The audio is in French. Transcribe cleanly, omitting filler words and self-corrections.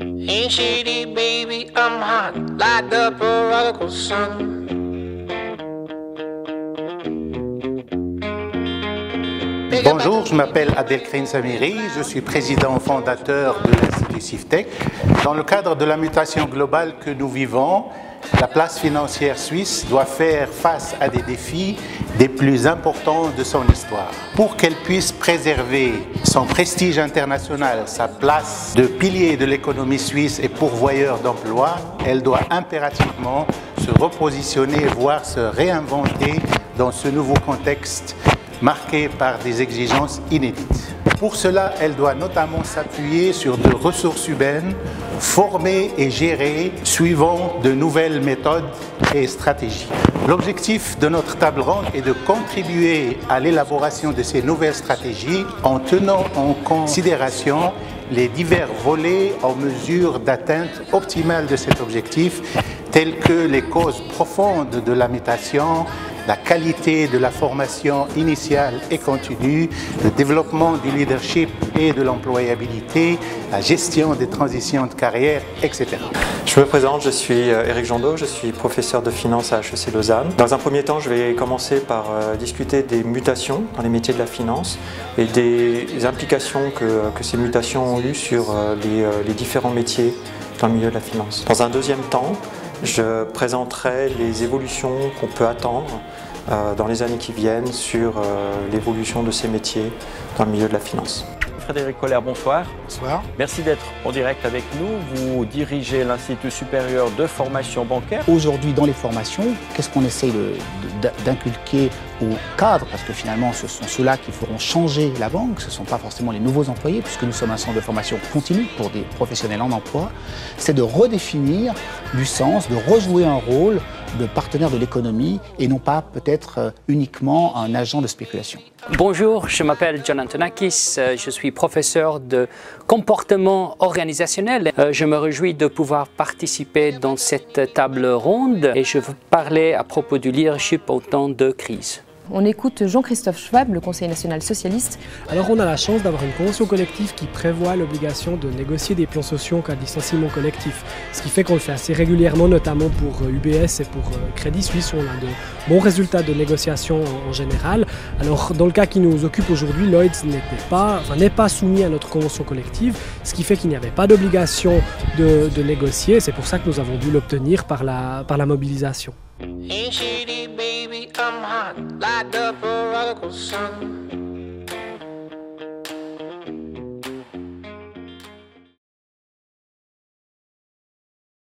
Ain't shady, baby, I'm hot, light up a prodigal son. Bonjour, je m'appelle Abdelkrim Samiri, je suis président fondateur de l'Institut CIFTEC. Dans le cadre de la mutation globale que nous vivons, la place financière suisse doit faire face à des défis des plus importants de son histoire. Pour qu'elle puisse préserver son prestige international, sa place de pilier de l'économie suisse et pourvoyeur d'emplois, elle doit impérativement se repositionner, voire se réinventer dans ce nouveau contexte marqué par des exigences inédites. Pour cela, elle doit notamment s'appuyer sur des ressources humaines formées et gérées suivant de nouvelles méthodes et stratégies. L'objectif de notre table ronde est de contribuer à l'élaboration de ces nouvelles stratégies en tenant en considération les divers volets en mesure d'atteinte optimale de cet objectif, tels que les causes profondes de la mutation, la qualité de la formation initiale et continue, le développement du leadership et de l'employabilité, la gestion des transitions de carrière, etc. Je me présente, je suis Éric Jandot, je suis professeur de finance à HEC Lausanne. Dans un premier temps, je vais commencer par discuter des mutations dans les métiers de la finance et des implications que ces mutations ont eues sur les différents métiers dans le milieu de la finance. Dans un deuxième temps, je présenterai les évolutions qu'on peut attendre dans les années qui viennent sur l'évolution de ces métiers dans le milieu de la finance. Frédéric Koller, bonsoir. Bonsoir. Merci d'être en direct avec nous. Vous dirigez l'Institut supérieur de formation bancaire. Aujourd'hui, dans les formations, qu'est-ce qu'on essaye d'inculquer aux cadres? Parce que finalement, ce sont ceux-là qui feront changer la banque. Ce ne sont pas forcément les nouveaux employés, puisque nous sommes un centre de formation continue pour des professionnels en emploi. C'est de redéfinir du sens, de rejouer un rôle de partenaire de l'économie et non pas peut-être uniquement un agent de spéculation. Bonjour, je m'appelle John Antonakis, je suis professeur de comportement organisationnel. Je me réjouis de pouvoir participer dans cette table ronde et je veux parler à propos du leadership au temps de crise. On écoute Jean-Christophe Schwab, le Conseil national socialiste. Alors on a la chance d'avoir une convention collective qui prévoit l'obligation de négocier des plans sociaux en cas de licenciement collectif. Ce qui fait qu'on le fait assez régulièrement, notamment pour UBS et pour Crédit Suisse, où on a de bons résultats de négociation en général. Alors dans le cas qui nous occupe aujourd'hui, Lloyds n'est pas soumis à notre convention collective, ce qui fait qu'il n'y avait pas d'obligation de négocier. C'est pour ça que nous avons dû l'obtenir par la mobilisation. Ain't shady, baby, I'm hot, light up a prodigal son.